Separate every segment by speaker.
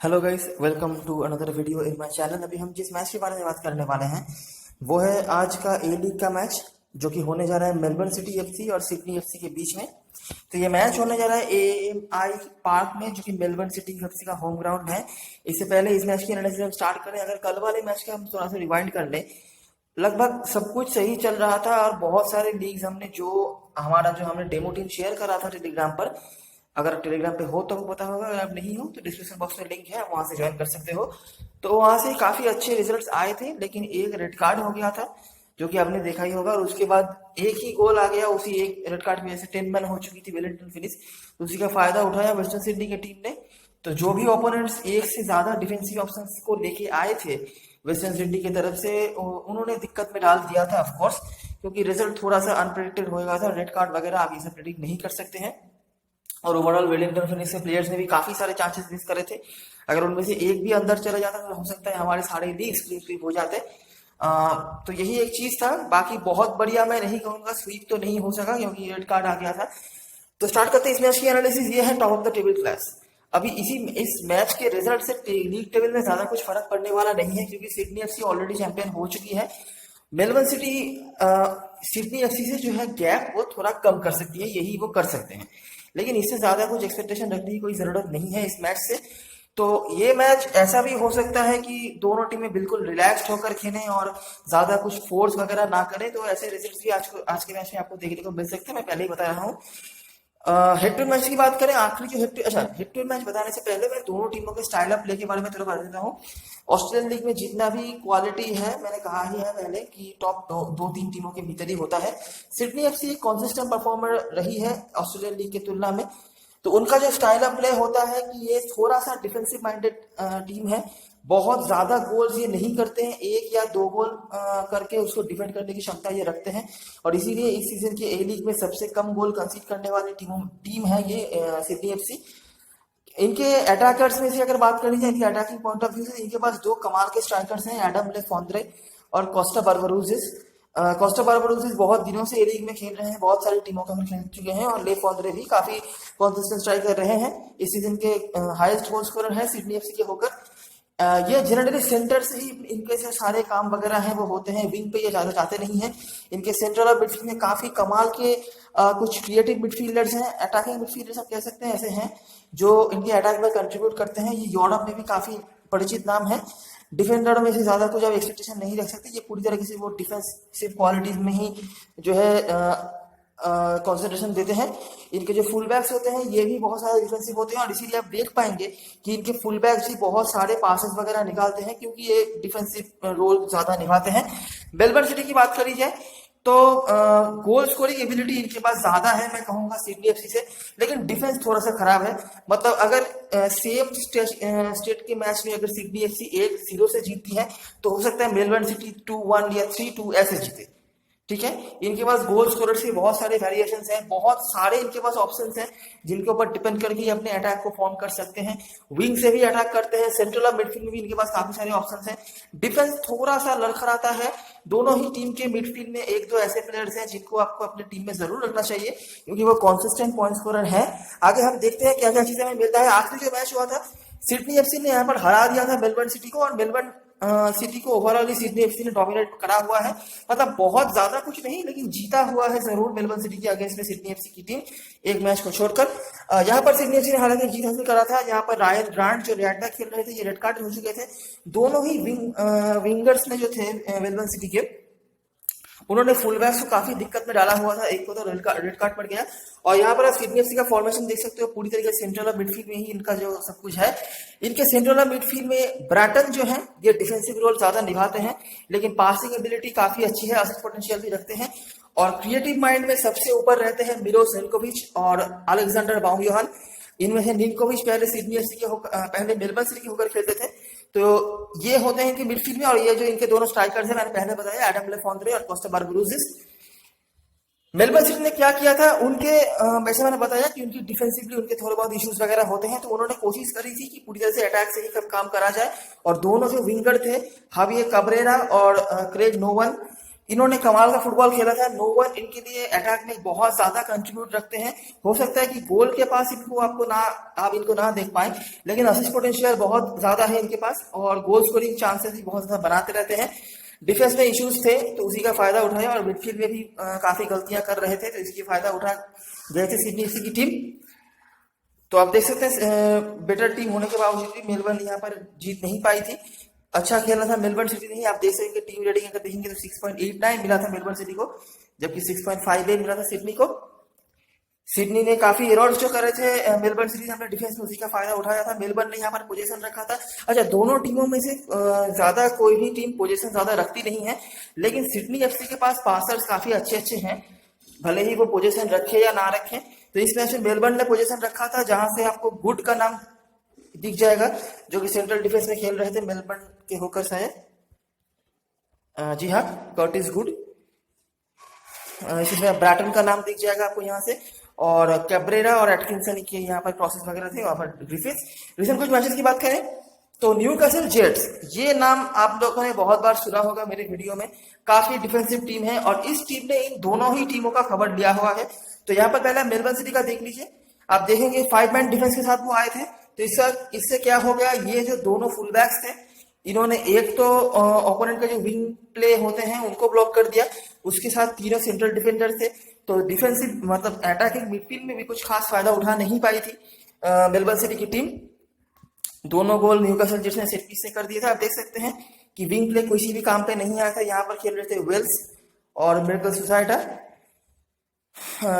Speaker 1: Hello guys, welcome to another video in my channel. अभी हम जिस मैच के बारे में बात करने वाले हैं वो है आज का ए लीग का मैच, जो कि होने जा रहा है मेलबर्न सिटी एफसी और सिडनी एफसी के बीच में। तो ये मैच होने जा रहा है एएमआई पार्क में, जो कि मेलबर्न सिटी एफसी का होम ग्राउंड है। इससे पहले इस मैच की एनालिसिस हम स्टार्ट करें, अगर कल वाले मैच का हम थोड़ा सा रिवाइंड कर लें, लगभग सब कुछ सही चल रहा था और बहुत सारे लीग्स हमने जो हमने डेमो टीम शेयर करा था टेलीग्राम पर। अगर टेलीग्राम पे हो तो पता होगा, अगर आप नहीं हो तो डिस्क्रिप्शन बॉक्स में लिंक है, आप वहां से ज्वाइन कर सकते हो। तो वहां से काफी अच्छे रिजल्ट्स आए थे, लेकिन एक रेड कार्ड हो गया था जो कि आपने देखा ही होगा, और उसके बाद एक ही गोल आ गया उसी एक रेड कार्ड की वजह से। 10 मैन हो चुकी थी वेलिंगटन फिनिश, तो उसी का फायदा उठाया वेस्टर्न सिडनी की टीम ने। तो जो भी ओपोनेंट्स एक से ज्यादा डिफेंसिव ऑप्शंस को लेके आए थे वेस्टर्न सिडनी की तरफ से, उन्होंने दिक्कत में डाल दिया था ऑफकोर्स, क्योंकि रिजल्ट थोड़ा सा अनप्रेडिक्टेड होएगा था। रेड कार्ड वगैरह आप ये सब प्रेडिक्ट नहीं कर सकते हैं, और ओवरऑल वेलिंगटन फिनिश के प्लेयर्स ने भी काफी सारे चांसेस मिस करे थे। अगर उनमें से एक भी अंदर चला जाता तो हो सकता है हमारे सारे लीग स्वीप हो जाते। तो यही एक चीज था। बाकी बहुत बढ़िया मैं नहीं कहूंगा, स्वीप तो नहीं हो सका क्योंकि रेड कार्ड आ गया था। तो स्टार्ट करते हैं इस मैच की एनालिसिस। ये है top of the table class. अभी इस मैच के रिजल्ट से लीग टेबल में ज्यादा कुछ फर्क पड़ने वाला नहीं है, क्योंकि सिडनी एफसी ऑलरेडी चैंपियन हो चुकी है। मेलबर्न सिटी सिडनी एफसी से जो है गैप वो थोड़ा कम कर सकती है, यही वो कर सकते हैं, लेकिन इससे ज्यादा कुछ एक्सपेक्टेशन रखने की कोई जरूरत नहीं है इस मैच से। तो ये मैच ऐसा भी हो सकता है कि दोनों टीमें बिल्कुल रिलैक्स्ड होकर खेलें और ज्यादा कुछ फोर्स वगैरह ना करें, तो ऐसे रिजल्ट्स भी आज के मैच में आपको देखने को मिल सकते हैं। मैं पहले ही बता रहा हूँ। हेड टू मैच की बात करें, आखिरी जो हेड टू मैच बताने से पहले मैं दोनों टीमों के स्टाइल ऑफ प्ले के बारे में थोड़ा बता देता हूँ। ऑस्ट्रेलियन लीग में जितना भी क्वालिटी है, मैंने कहा ही है पहले कि टॉप दो तीन टीमों के भीतर ही होता है। सिडनी एफसी एक कॉन्सिस्टेंट परफॉर्मर रही है ऑस्ट्रेलियन लीग की तुलना में। तो उनका जो स्टाइल ऑफ प्ले होता है कि ये थोड़ा सा डिफेंसिव माइंडेड टीम है। बहुत ज्यादा गोल्स ये नहीं करते हैं, एक या दो गोल करके उसको डिफेंड करने की क्षमता ये रखते हैं, और इसीलिए इस सीजन के ए लीग में सबसे कम गोल कंसीड करने वाली टीम है ये सिडनी एफसी। इनके अटैकर्स में से अगर बात करी जाए, इनके अटैकिंग पॉइंट ऑफ व्यू से, इनके पास दो कमाल के स्ट्राइकर्स हैं, एडम ले फॉन्द्रे और कोस्टा बारबरूजिस। कोस्टा बारबरूजिस बहुत दिनों से ए लीग में खेल रहे हैं, बहुत सारी टीमों का खेल चुके हैं, और ले फॉन्द्रे भी काफी कॉन्सिस्टेंट स्ट्राइक कर रहे हैं। इस सीजन के हाईएस्ट गोल स्कोरर है सिडनी एफसी के होकर। ये जनरली सेंटर से ही इनके से सारे काम वगैरह हैं वो होते हैं, विंग पे ये ज्यादा चाहते नहीं है। इनके सेंट्रल और मिडफील्ड में काफी कमाल के कुछ क्रिएटिव मिडफील्डर्स हैं, अटैकिंग मिडफील्डर्स आप कह सकते हैं, ऐसे हैं जो इनके अटैक में कंट्रीब्यूट करते हैं। ये यूरोप में भी काफी परिचित नाम है। डिफेंडर में से ज्यादा कुछ आप एक्सपेक्टेशन नहीं रख सकते, ये पूरी तरीके से वो डिफेंसिव क्वालिटीज में ही जो है कंसंट्रेशन देते हैं। इनके जो फुल बैक्स होते हैं ये भी बहुत सारे डिफेंसिव होते हैं, और इसीलिए आप देख पाएंगे कि इनके फुल बैक्स भी बहुत सारे पासेस वगैरह निकालते हैं, क्योंकि ये डिफेंसिव रोल ज्यादा निभाते हैं। मेलबर्न सिटी की बात करी जाए तो गोल स्कोरिंग एबिलिटी इनके पास ज्यादा है, मैं कहूंगा सिडनी एफसी से, लेकिन डिफेंस थोड़ा सा खराब है। मतलब अगर सेम स्टेट के मैच में अगर सिडनी एफसी 1-0 से जीतती है, तो हो सकता है मेलबर्न सिटी 2-1 या 3-2 ऐसे जीते। ठीक है, इनके पास गोल स्कोरर्स के बहुत सारे वेरिएशंस हैं, बहुत सारे इनके पास ऑप्शंस हैं जिनके ऊपर डिपेंड करके ये अपने अटैक को फॉर्म कर सकते हैं। विंग से भी अटैक करते हैं, सेंट्रल ऑफ मिडफील्ड में भी इनके पास काफी सारे ऑप्शंस हैं। डिफेंस थोड़ा सा लड़खड़ाता है। दोनों ही टीम के मिडफील्ड में एक दो ऐसे प्लेयर्स हैं जिनको आपको अपने टीम में जरूर रखना चाहिए, क्योंकि वो कॉन्सिस्टेंट पॉइंट स्कोरर है। आगे हम देखते हैं क्या क्या चीजें हमें मिलता है। आखिरी जो मैच हुआ था, सिडनी एफसी ने यहाँ पर हरा दिया था मेलबर्न सिटी को, और मेलबर्न सिटी को ओवरऑल सिडनी एफसी ने डोमिनेट करा हुआ है। मतलब बहुत ज्यादा कुछ नहीं, लेकिन जीता हुआ है जरूर मेलबर्न सिटी के अगेंस्ट में सिडनी एफसी की टीम, एक मैच को छोड़कर। यहाँ पर सिडनी एफसी ने हालांकि जीत हासिल करा था। यहाँ पर रायन ग्रांट जो रेड बैक खेल रहे थे, ये रेड कार्ड हो चुके थे। दोनों ही विंगर्स में जो थे मेलबर्न सिटी के, उन्होंने फुल बैक्स को काफी दिक्कत में डाला हुआ था, एक को तो रेड कार्ड पड़ गया। और यहाँ पर आप सिडनी एफसी का फॉर्मेशन देख सकते हो, पूरी तरीके से सेंट्रल ऑफ मिडफील्ड में ही इनका जो सब कुछ है। इनके सेंट्रल ऑफ मिडफील्ड में ब्रैटन जो है ये डिफेंसिव रोल ज्यादा निभाते हैं, लेकिन पासिंग एबिलिटी काफी अच्छी है, असिस्ट पोटेंशियल भी रखते हैं। और क्रिएटिव माइंड में सबसे ऊपर रहते हैं मिलोस निकोविच और अलेक्जेंडर बाउमयोहान। इनमें से निकोविच पहले सिडनी एफसी के पहले मेलबर्न सिटी के होकर खेलते थे। तो ये होते हैं इनके मिडफील्ड में, और ये जो इनके दोनों स्ट्राइकर्स हैं, मैंने पहले बताया, एडम ले फॉन्द्रे और कोस्टा बारबरूजिस। मेलबर्न सिटी ने क्या किया था, उनके वैसे मैंने बताया कि उनकी डिफेंसिवली उनके थोड़े बहुत इश्यूज वगैरह होते हैं, तो उन्होंने कोशिश करी थी कि पूरी तरह से अटैक से ही काम करा जाए। और दोनों जो विंगर थे, हाविये काब्रेरा और क्रेग नोवन, इन्होंने कमाल का फुटबॉल खेला था। नो वन इनके लिए अटैक में बहुत ज्यादा कंट्रीब्यूट रखते हैं। हो सकता है कि गोल के पास इनको आपको ना आप इनको ना देख पाए, लेकिन असिस्ट पोटेंशियल बहुत ज्यादा है इनके पास और गोल स्कोरिंग चांसेस भी बहुत ज्यादा बनाते रहते हैं। डिफेंस में इश्यूज थे तो उसी का फायदा उठाया और मिडफील्ड में भी काफी गलतियां कर रहे थे, तो इसकी फायदा उठा गए थे सिडनी एफसी की टीम। तो आप देख सकते हैं बेटर टीम होने के बावजूद भी मेलबर्न यहाँ पर जीत नहीं पाई थी। अच्छा खेलना था मेलबर्न सिटी नहीं। आप देख सकेंगे टीम रेटिंग अगर देखेंगे तो 6.89 मिला था मेलबर्न सिटी को, जबकि 6.58 मिला था सिडनी को। सिडनी ने काफी एरर्स जो करे थे मेलबर्न सिटी ने अपने डिफेंस में उसी का फायदा उठाया था। मेलबर्न ने यहाँ पर पोजीशन रखा था। अच्छा, दोनों टीमों में से ज्यादा कोई भी टीम पोजीशन ज्यादा रखती नहीं है, लेकिन सिडनी एफसी के पास पासर्स काफी अच्छे अच्छे हैं, भले ही वो पोजीशन रखे या ना रखें। तो इस मैच में मेलबर्न ने पोजीशन रखा था, जहां से आपको गुड का नाम दिख जाएगा, जो कि सेंट्रल डिफेंस में खेल रहे थे मेलबर्न के होकर शायद। जी हाँ, कर्टिस गुड। इसमें ब्रैटन का नाम दिख जाएगा आपको यहाँ से, और कैब्रेरा और एटकिंसन के यहाँ पर प्रोसेस वगैरह थे। वहां पर ग्रिफिथ्स। रिसेंट कुछ मैचेस की बात करें तो न्यूकासल जेट्स, ये नाम आप लोगों ने बहुत बार सुना होगा मेरे वीडियो में। काफी डिफेंसिव टीम है और इस टीम ने इन दोनों ही टीमों का खबर लिया हुआ है। तो यहाँ पर पहले मेलबर्न सिटी का देख लीजिए। आप देखेंगे 5 मैन डिफेंस के साथ वो आए थे। तो इससे क्या हो गया, ये जो दोनों फुल बैक्स थे, इन्होंने एक तो ओपोनेंट के जो विंग प्ले होते हैं उनको ब्लॉक कर दिया, उसके साथ तीनों सेंट्रल डिफेंडर थे। तो डिफेंसिव मतलब अटैकिंग मिडफील्ड में भी कुछ खास फायदा उठा नहीं पाई थी मेलबर्न सिटी की टीम। दोनों गोल न्यूकासल जेट्स ने सेट पीस से कर दिया था। आप देख सकते हैं कि विंग प्ले किसी भी काम पे नहीं आया था। यहाँ पर खेल रहे थे वेल्स और मिरेकल सोसाइटा।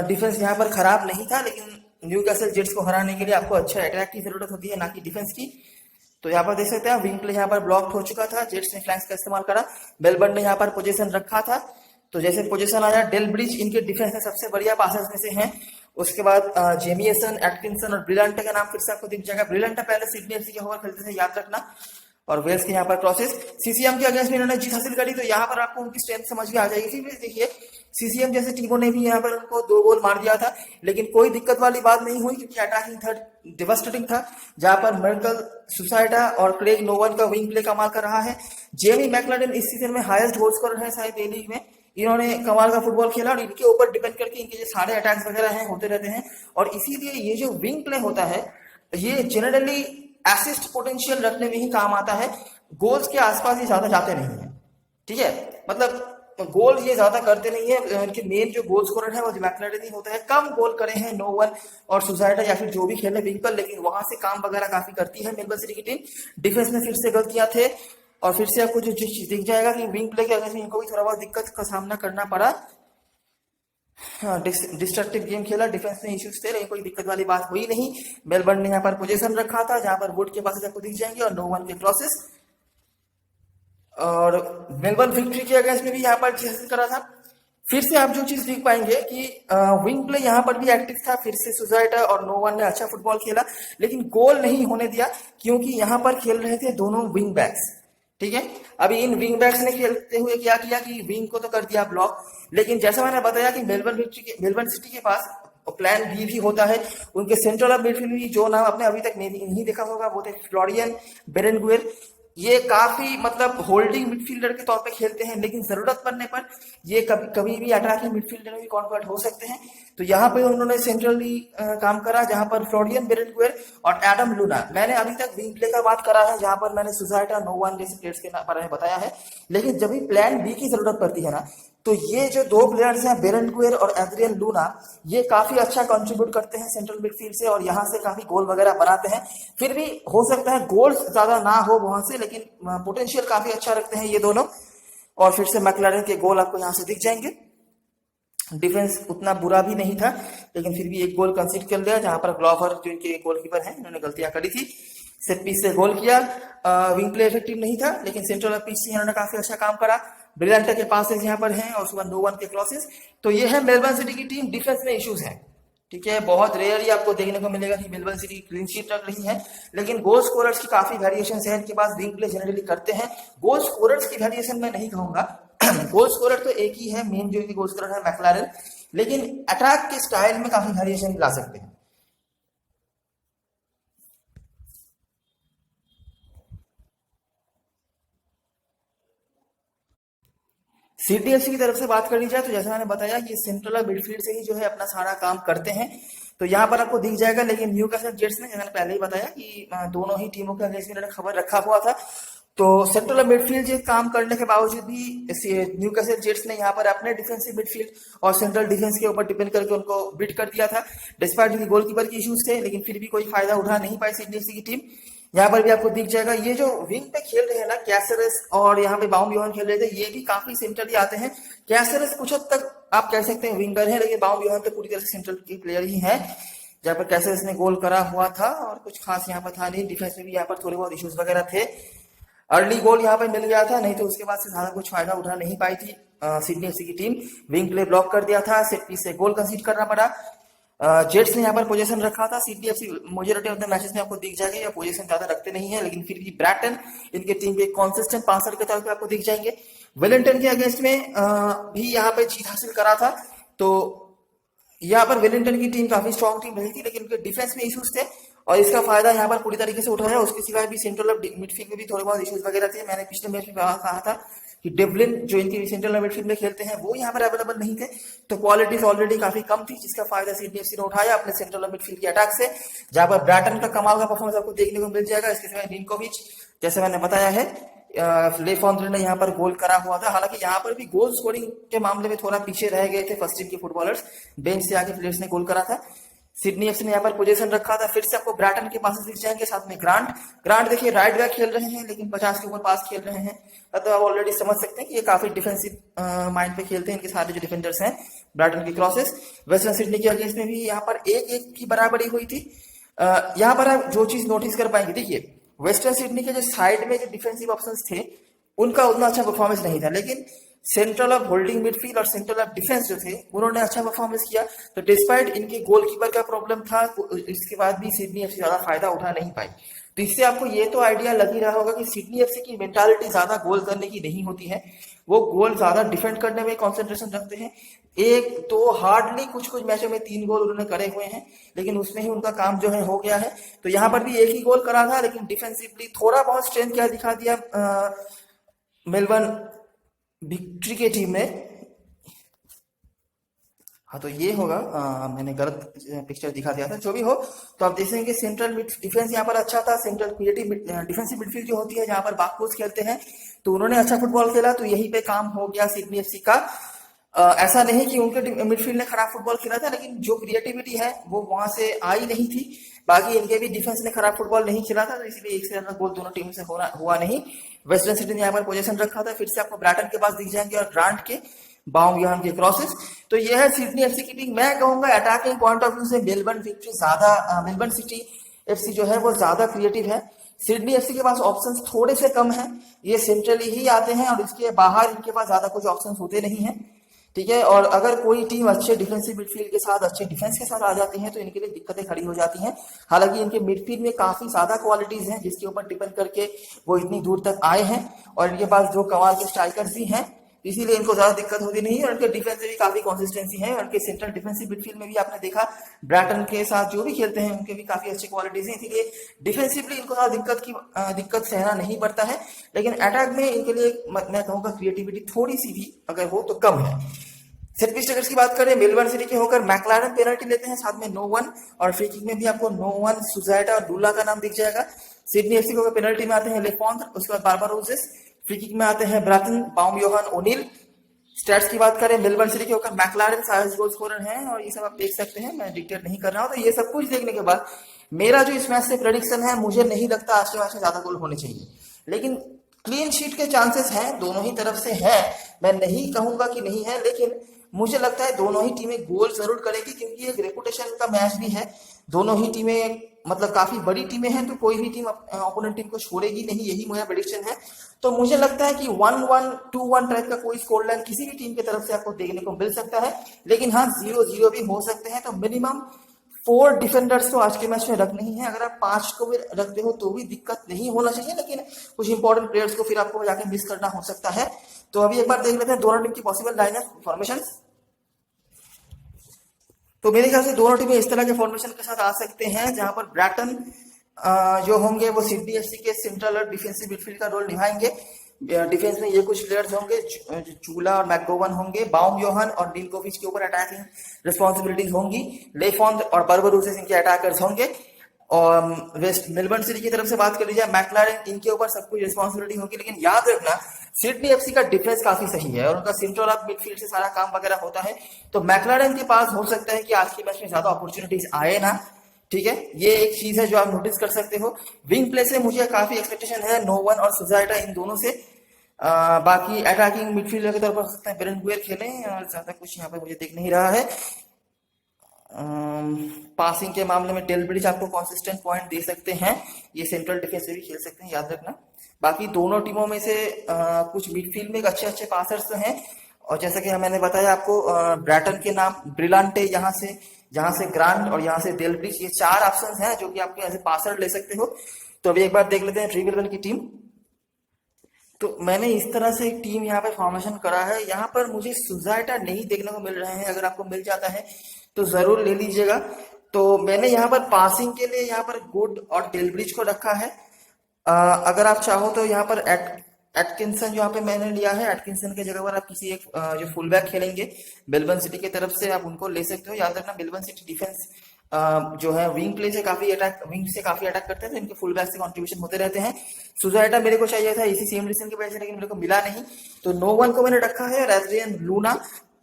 Speaker 1: डिफेंस यहाँ पर खराब नहीं था, लेकिन न्यूकासल जेट्स को हराने के लिए आपको अच्छा अटैक की जरूरत होती है, ना कि डिफेंस की। तो यहाँ पर देख सकते हैं विंग प्ले यहाँ पर ब्लॉक हो चुका था, जेट्स ने फ्लैंक्स का इस्तेमाल करा। मेलबर्न ने यहाँ पर पोजीशन रखा था। तो जैसे पोजीशन आया, डेल ब्रिज इनके डिफेंस में सबसे बढ़िया पासर्स में से हैं। उसके बाद जेमिएसन, एटकिंसन और ब्रिलांटा का नाम फिर से आपको दिख जाएगा। ब्रिलांटा पहले सिडनी एफसी के होकर खेलते थे, याद रखना। और वेल्स के यहाँ पर प्रोसेस सीसीएम के अगेंस्ट में इन्होंने जीत हासिल करी। तो यहाँ पर आपको उनकी स्ट्रेंथ समझ में आ जाएगी। फिर देखिए सीसीएम जैसे टीमों ने भी यहाँ पर उनको 2 गोल मार दिया था, लेकिन कोई दिक्कत वाली बात नहीं हुई, क्योंकि अटैकिंग थर्ड डिवास्टेटिंग था, जहां पर मेरकल सुसाइडा और क्रेग नोवन का विंग प्ले कमाल कर रहा है। जेमी मैकलाडन इस सीजन में हाईएस्ट गोल स्कोरर है शायद ए लीग में। इन्होंने कमाल का फुटबॉल खेला और इनके ऊपर डिपेंड करके इनके जो सारे अटैक्स वगैरह हैं होते रहते हैं। और इसीलिए ये जो विंग प्ले होता है, ये जनरली एसिस्ट पोटेंशियल रखने में ही काम आता है। गोल्स के आसपास ये ज्यादा जाते नहीं है, ठीक है। मतलब गोल ये ज्यादा करते नहीं है। इनके मेन जो गोल स्कोरर है वो मैकलाडन ही होता है। कम गोल करे हैं नोवन और सुसाइडा या फिर जो भी खेले विंग पर, लेकिन वहां से काम वगैरह काफी करती है मेलबर्न सिटी की टीम। डिफेंस में फिर से गलतियां थे और फिर से आपको जो चीज दिख जाएगा कि विंग प्ले के अगेंस्ट इनको भी थोड़ा बहुत दिक्कत का सामना करना पड़ा। हाँ, डिस्ट्रक्टिव गेम खेला, डिफेंस में इश्यूज थे, लेकिन कोई दिक्कत वाली बात हुई नहीं। मेलबर्न ने यहाँ पर पोजीशन रखा था, जहां पर वुड के पास आपको दिख जाएंगे और नोवन के क्रॉसेस। और मेलबर्न विक्ट्री के अगेंस्ट में भी यहाँ पर हासिल करा था। फिर से आप जो चीज देख पाएंगे कि विंग प्ले यहाँ पर भी एक्टिव था। फिर से सुजाइटा और नोवन ने अच्छा फुटबॉल खेला, लेकिन गोल नहीं होने दिया, क्योंकि यहाँ पर खेल रहे थे दोनों विंग बैक्स, ठीक है। अभी इन विंग बैक्स ने खेलते हुए क्या किया कि विंग को तो कर दिया ब्लॉक, लेकिन जैसा मैंने बताया कि मेलबर्न सिटी के पास प्लान बी भी होता है। उनके सेंट्रल ऑफ मिडफील्ड में जो नाम आपने अभी तक नहीं देखा होगा वो थे फ्लोरियन बेरेनगुएर। ये काफी मतलब होल्डिंग मिडफील्डर के तौर पे खेलते हैं, लेकिन जरूरत पड़ने पर ये कभी भी अटैकिंग मिडफील्डर में भी कन्वर्ट हो सकते हैं। तो यहाँ पे उन्होंने सेंट्रली काम करा, जहां पर फ्लोरियन बेरेनगुएर और एडम लूना। मैंने अभी तक विंग प्ले का बात करा है, जहां पर मैंने सुजाइटा, नोवन जैसे प्लेयर्स के बारे में बताया है, लेकिन जब भी प्लान बी की जरूरत पड़ती है ना, तो ये जो 2 प्लेयर्स हैं बेरेनगुएर और एड्रियन लूना, ये काफी अच्छा कंट्रीब्यूट करते हैं सेंट्रल मिडफील्ड से और यहाँ से काफी गोल वगैरह बनाते हैं। फिर भी हो सकता है गोल्स ज्यादा ना हो वहां से, लेकिन पोटेंशियल काफी अच्छा रखते हैं ये दोनों। और फिर से मैकलाडन के गोल आपको यहाँ से दिख जाएंगे। डिफेंस उतना बुरा भी नहीं था, लेकिन फिर भी एक गोल कंसीड कर लिया, जहां पर ग्लोवर जो इनके गोलकीपर हैं इन्होंने गलतियां करी थी। सेट पीस से गोल किया। विंग प्ले इफेक्टिव नहीं था, लेकिन सेंट्रल ऑफ पिच से इन्होंने काफी अच्छा काम करा। ब्रिलियंटा के पासेस यहाँ पर हैं और उसके बाद नोवन के क्रॉसेस। तो ये है मेलबर्न सिटी की टीम। डिफेंस में इश्यूज है, ठीक है। बहुत रेयरली आपको देखने को मिलेगा कि मेलबर्न सिटी क्लीन शीट रख रही है, लेकिन गोल स्कोरर्स की काफी वेरिएशन है इनके पास। विंग प्ले जनरली करते हैं। गोल स्कोरर्स की वेरिएशन मैं नहीं कहूंगा, गोल स्कोरर तो एक ही है, मेन जो गोल स्कोरर है मैकलारन, लेकिन अटैक के स्टाइल में काफी वेरिएशन ला सकते हैं। सीडीएफसी की तरफ से बात करनी जाए तो जैसा मैंने बताया कि सेंट्रल मिडफील्ड से ही जो है अपना सारा काम करते हैं। तो यहाँ पर आपको दिख जाएगा, लेकिन न्यूकासल जेट्स ने, जैसे मैंने पहले ही बताया कि दोनों ही टीमों के अगेंस्ट में इन्होंने खबर रखा हुआ था। तो सेंट्रल मिडफील्ड ये काम करने के बावजूद भी न्यूकासल जेट्स ने यहाँ पर अपने डिफेंसिव मिडफील्ड और सेंट्रल डिफेंस के ऊपर डिपेंड करके उनको बीट कर दिया था। डिस्पाइट उनकी गोलकीपर की इश्यूज थे, लेकिन फिर भी कोई फायदा उठा नहीं पाई सिडनी एफसी की टीम। यहाँ पर भी आपको दिख जाएगा, ये जो विंग पे खेल रहे हैं ना कैसेरेस और यहाँ पे बाउमब्यूहन खेल रहे थे, ये भी काफी सेंट्रली आते हैं। कैसेरेस कुछ हद तक आप कह सकते हैं विंगर है, लेकिन बाउमब्यूहन तो पूरी तरह से सेंट्रल के प्लेयर ही है। जहाँ पर कैसेरेस ने गोल करा हुआ था और कुछ खास यहाँ पर था नहीं। डिफेंस में भी यहाँ पर थोड़े बहुत इश्यूज वगैरह थे। अर्ली गोल यहाँ पे मिल गया था, नहीं तो उसके बाद से ज्यादा कुछ फायदा उठा नहीं पाई थी सिडनी एफसी की टीम। विंग प्ले ब्लॉक कर दिया था, सेट पीस से गोल कंसीड करना पड़ा। जेट्स ने यहाँ पर पोजीशन रखा था। Sydney FC majority of the matches में आपको दिख जाएगा या पोजीशन ज्यादा रखते नहीं है, लेकिन फिर भी ब्रैटन इनके टीम के कॉन्सिस्टेंट पासर के तौर पे आपको दिख जाएंगे। वेलिंगटन के अगेंस्ट में भी यहाँ पे जीत हासिल करा था। तो यहाँ पर वेलिंगटन की टीम काफी स्ट्रॉन्ग टीम रही थी, लेकिन उनके डिफेंस में इश्यूज थे और इसका फायदा यहाँ पर पूरी तरीके से उठाया। उसके सिवाय भी सेंट्रल मिडफील्ड में भी थोड़े बहुत इश्यूज वगैरह थे। मैंने पिछले मैच में कहा था कि डेवलिन जो इनकी सेंट्रल मिडफील्ड में खेलते हैं वो यहाँ पर अवेलेबल नहीं थे, तो क्वालिटीज ऑलरेडी काफी कम थी, जिसका फायदा सिडनी एफसी ने उठाया अपने सेंट्रल मिडफील्ड के अटैक से, जहां पर ब्रैटन का कमाल का परफॉर्मेंस आपको देखने को मिल जाएगा। इसके सिवाय निकोविच, जैसे मैंने बताया है, लेफॉन्ट्रे ने यहाँ पर गोल करा हुआ था। हालांकि यहाँ पर भी गोल स्कोरिंग के मामले में थोड़ा पीछे रह गए थे फर्स्ट टीम के फुटबॉलर्स, बेंच से आके प्लेयर्स ने गोल करा था। सिडनी एफसी ने यहाँ पर पोजीशन रखा था। फिर से आपको ब्रैटन के पास दिख जाएंगे, साथ में ग्रांट देखिए राइट बैक खेल रहे हैं, लेकिन 50 के ऊपर पास खेल रहे हैं। तो आप ऑलरेडी समझ सकते हैं कि ये काफी डिफेंसिव माइंड पे खेलते हैं इनके सारे जो डिफेंडर्स हैं। ब्रैटन की क्रॉसेस वेस्टर्न सिडनी के अगेंस्ट में भी यहाँ पर 1-1 की बराबरी हुई थी। यहाँ पर आप जो चीज नोटिस कर पाएंगे, देखिए वेस्टर्न सिडनी के जो साइड में जो डिफेंसिव ऑप्शंस थे उनका उतना अच्छा परफॉर्मेंस नहीं था, लेकिन सेंट्रल ऑफ होल्डिंग मिडफील्ड और सेंट्रल ऑफ डिफेंस जो थे उन्होंने अच्छा परफॉर्मेंस किया। तो डिस्पाइट इनके गोलकीपर का प्रॉब्लम था, इसके बाद भी सिडनी एफसी ज्यादा फायदा उठा नहीं पाई। तो इससे आपको ये तो आइडिया लग ही रहा होगा कि सिडनी एफसी की मेंटालिटी ज्यादा गोल करने की नहीं होती है, वो गोल ज्यादा डिफेंड करने में कंसंट्रेशन रखते हैं। एक तो हार्डली कुछ मैचों में 3 गोल उन्होंने करे हुए हैं, लेकिन उसमें ही उनका काम जो है हो गया है। तो यहाँ पर भी एक ही गोल करा था, लेकिन डिफेंसिवली थोड़ा बहुत स्ट्रेंथ क्या दिखा दिया मेलबर्न विक्ट्री के टीम ने। हाँ तो ये होगा, मैंने गलत पिक्चर दिखा दिया था। जो भी हो, तो आप देखेंगे कि सेंट्रल डिफेंस यहाँ पर अच्छा था। सेंट्रल क्रिएटिव डिफेंसिव मिडफील्ड जो होती है जहाँ पर बाकपोस्ट खेलते हैं, तो उन्होंने अच्छा फुटबॉल खेला, तो यहीं पे काम हो गया सिडनी एफसी का। ऐसा नहीं कि उनके मिडफील्ड ने खराब फुटबॉल खेला था, लेकिन जो क्रिएटिविटी है वो वहां से आई नहीं थी। बाकी इनके भी डिफेंस ने खराब फुटबॉल नहीं खेला था, तो इसलिए एक से ज्यादा गोल दोनों टीम से हुआ नहीं। वेस्टर्न सिटी ने यहाँ पर पोजीशन रखा था। फिर से आपको ब्रैटन के पास दिख जाएंगे और ग्रांट के बाउमब्यूहन के क्रॉसेस। तो यह है सिडनी एफसी की टीम। मैं कहूंगा अटैकिंग पॉइंट ऑफ व्यू से मेलबर्न सिटी एफसी जो है वो ज्यादा क्रिएटिव है। सिडनी एफसी के पास ऑप्शंस थोड़े से कम हैं, ये सेंट्रली ही आते हैं और इसके बाहर इनके पास ज्यादा कुछ ऑप्शंस होते नहीं है, ठीक है। और अगर कोई टीम अच्छे डिफेंसिव मिडफील्ड के साथ, अच्छे डिफेंस के साथ आ जाती है तो इनके लिए दिक्कतें खड़ी हो जाती हैं। हालांकि इनके मिडफील्ड में काफी ज्यादा क्वालिटीज हैं, जिसके ऊपर डिपेंड करके वो इतनी दूर तक आए हैं, और इनके पास 2 कमाल के स्ट्राइकर्स भी हैं, इसीलिए इनको ज्यादा दिक्कत होती नहीं है। और इनके डिफेंस में भी काफी कंसिस्टेंसी है, और इनके सेंट्रल डिफेंसिव मिडफील्ड में भी आपने देखा ब्रैटन के साथ जो भी खेलते हैं उनके भी काफी अच्छी क्वालिटीज हैं, इसीलिए डिफेंसिवली इनको ज्यादा दिक्कत सहना नहीं पड़ता है। लेकिन अटैक में इनके लिए मैं कहूँगा क्रिएटिविटी थोड़ी सी भी अगर हो तो कम है। सेट पीस टेकर्स की बात करें, मेलबर्न सिटी के होकर मैकलारन पेनल्टी लेते हैं, साथ में नो-1, और फ्री किक में भी आपको नो-1 सुजाइटा और डुला का नाम दिख जाएगा। सिडनी एफसी को पेनल्टी में आते हैं लेफॉन्ट, उसके बाद बारबारोजेस, फ्री किक में आते हैं ब्रैटन, बाउमब्यूहन, ओनील। स्टैट्स की बात करें, मेलबर्न सिटी के होकर मैकलारन हाईएस्ट गोल स्कोरर हैं, और ये सब आप देख सकते हैं, मैं डिक्टेट नहीं कर रहा हूं। तो ये सब कुछ देखने के बाद मेरा जो इस मैच से प्रेडिक्शन है, मुझे नहीं लगता आज के मैच में ज्यादा गोल होने चाहिए, लेकिन क्लीन शीट के चांसेस हैं, दोनों ही तरफ से हैं। मैं नहीं कहूंगा कि नहीं है, लेकिन मुझे लगता है दोनों ही टीमें गोल जरूर करेगी, क्योंकि एक रेपुटेशन का मैच भी है। दोनों ही टीमें मतलब काफी बड़ी टीमें हैं, तो कोई भी टीम ओपोनेंट टीम को छोड़ेगी नहीं, यही मेरा प्रेडिक्शन है। तो मुझे लगता है कि 1-1, 2-1 टाइप का कोई स्कोर लाइन किसी भी टीम की तरफ से आपको देखने को मिल सकता है, लेकिन हाँ 0-0 भी हो सकते हैं। तो मिनिमम 4 डिफेंडर्स तो आज के मैच में रखने ही है। अगर आप 5 को भी रखते हो तो भी दिक्कत नहीं होना चाहिए, लेकिन कुछ इंपॉर्टेंट प्लेयर्स को फिर आपको जाके मिस करना हो सकता है। तो अभी एक बार देख लेते हैं दोनों टीम की पॉसिबल लाइनअप फॉर्मेशन। तो मेरे ख्याल से दोनों टीमें इस तरह के फॉर्मेशन के साथ आ सकते हैं, जहां पर ब्रैटन जो होंगे वो सिडनी एफसी के सेंट्रल और डिफेंसिव मिडफील्ड का रोल निभाएंगे। डिफेंस में ये कुछ प्लेयर्स होंगे, चूला और मैकगोवन होंगे, बाउम योहन और डिनकोविच के ऊपर अटैकिंग रिस्पॉन्सिबिलिटीज होंगी, लेफॉन्ट और बर्बरूसेस इनके अटैकर्स होंगे। और वेस्ट मेलबर्न सिटी की तरफ से बात कर लीजिए, मैकलारेन इनके ऊपर सब कुछ रिस्पॉन्सिबिलिटी होगी। लेकिन याद रखना सिडनी एफसी का डिफेंस काफी सही है और उनका सेंट्रल ऑफ मिडफील्ड से सारा काम वगैरह होता है, तो मैकलारेन के पास हो सकता है कि आज के मैच में ज्यादा अपॉर्चुनिटीज आए ना, ठीक है। ये एक चीज है जो आप नोटिस कर सकते हो। विंग प्ले से मुझे काफी एक्सपेक्टेशन है नोवन और सुजाइटा इन दोनों से। बाकी अटैकिंग मिडफील्डर के तौर पर हो सकते हैं बेरेन गुएर खेलें, और ज्यादा कुछ यहाँ पर मुझे दिख नहीं रहा है। पासिंग के मामले में डेलब्रिज आपको कंसिस्टेंट पॉइंट दे सकते हैं, ये सेंट्रल डिफेंस से भी खेल सकते हैं, याद रखना। बाकी दोनों टीमों में से कुछ मिडफील्ड में अच्छे अच्छे पासर्स तो हैं, और जैसा कि मैंने बताया आपको ब्रैटन के नाम, ब्रिलांटे जहां से ग्रांट और यहाँ से डेलब्रिज, ये 4 ऑप्शन हैं जो कि आपके ऐसे पासर ले सकते हो। तो अभी एक बार देख लेते हैं ट्रिवेलवेल की टीम। तो मैंने इस तरह से एक टीम यहाँ पे फॉर्मेशन करा है। यहाँ पर मुझे सुजाइटा नहीं देखने को मिल रहे हैं, अगर आपको मिल जाता है तो जरूर ले लीजिएगा। तो मैंने यहाँ पर पासिंग के लिए यहाँ पर गुड और डेलब्रिज को रखा है। अगर आप चाहो तो यहाँ पर एटकिंसन यहाँ पे मैंने लिया है, एटकिंसन की जगह पर आप किसी एक जो फुल बैक खेलेंगे मेलबर्न सिटी की तरफ से, आप उनको ले सकते हो। याद रखना मेलबर्न सिटी डिफेंस जो है विंग प्ले से काफी अटैक, विंग से काफी अटैक करते हैं, तो इनके फुल बैक से कंट्रीब्यूशन होते रहते हैं। सुजाइटा मेरे को चाहिए था इसी सेम रीजन की वजह से, लेकिन मेरे को मिला नहीं, तो नोवन को मैंने रखा है। एड्रियन लूना,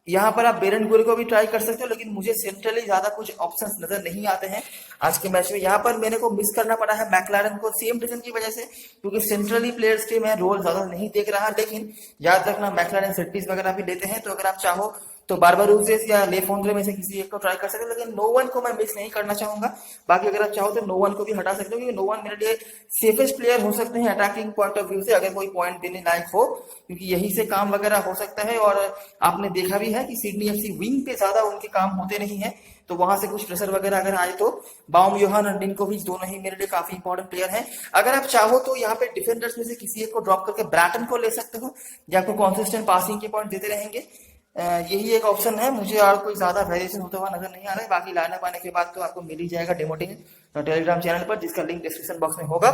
Speaker 1: यहाँ पर आप बेरन गुएर को भी ट्राई कर सकते हो, लेकिन मुझे सेंट्रली ज्यादा कुछ ऑप्शंस नजर नहीं आते हैं आज के मैच में। यहाँ पर मेरे को मिस करना पड़ा है मैकलारन को, सेम रीजन की वजह से, क्योंकि सेंट्रली प्लेयर्स के मैं रोल ज्यादा नहीं देख रहा। लेकिन याद रखना मैकलारन सेट पीस वगैरह भी लेते हैं, तो अगर आप चाहो तो बारबारूसेस या लेफोंड्रे में से किसी एक को ट्राई कर सकते हो, लेकिन नोवन को मैं मिस नहीं करना चाहूंगा। बाकी अगर आप चाहो तो नोवन को भी हटा सकते हो, क्योंकि नोवन मेरे लिए सेफेस्ट प्लेयर हो सकते हैं अटैकिंग पॉइंट ऑफ व्यू से, अगर कोई पॉइंट देने लायक हो, क्योंकि यही से काम वगैरह हो सकता है। और आपने देखा भी है कि सिडनी एफसी विंग पे ज्यादा उनके काम होते नहीं है, तो वहां से कुछ प्रेशर वगैरह अगर आए तो बाउम योहान और डिनकोविच दोनों ही मेरे लिए काफी इंपॉर्टेंट प्लेयर हैं। अगर आप चाहो तो यहाँ पे डिफेंडर्स में से किसी एक को ड्रॉप करके ब्रैटन को ले सकते हो, जो आपको कॉन्सिस्टेंट पासिंग के पॉइंट देते रहेंगे। यही एक ऑप्शन है, मुझे और कोई ज्यादा वेरिएशन होता हुआ नजर नहीं आ रहा है। बाकी लाइनअप आने के बाद तो आपको मिल ही जाएगा डेमोटिंग टेलीग्राम चैनल पर, जिसका लिंक डिस्क्रिप्शन बॉक्स में होगा।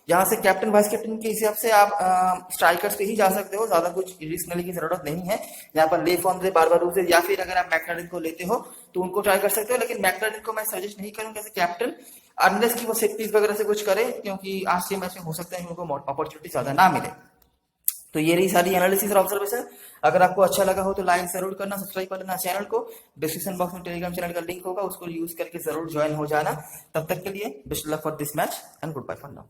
Speaker 1: यहाँ से कैप्टन वाइस कैप्टन के हिसाब से आप स्ट्राइकर्स पे ही जा सकते हो, ज्यादा कुछ रिस्क लेने की जरूरत नहीं है। यहाँ पर लेफोंड्रे, बारबारूसेस, या फिर अगर आप मैकलारन को लेते हो तो उनको ट्राई कर सकते हो, लेकिन मैकलारन को मैं सजेस्ट नहीं करूंगा एज कैप्टन, अनलेस की वो सेट पीस वगैरह से कुछ करे, क्योंकि आज के मैच में हो सकता है कि उनको अपॉर्चुनिटी ज्यादा ना मिले। तो ये रही सारी एनालिसिस और ऑब्जर्वेशन। अगर आपको अच्छा लगा हो तो लाइक जरूर करना, सब्सक्राइब कर लेना चैनल को। डिस्क्रिप्शन बॉक्स में टेलीग्राम चैनल का लिंक होगा, उसको यूज करके जरूर ज्वाइन हो जाना। तब तक के लिए best luck for this match and goodbye for now.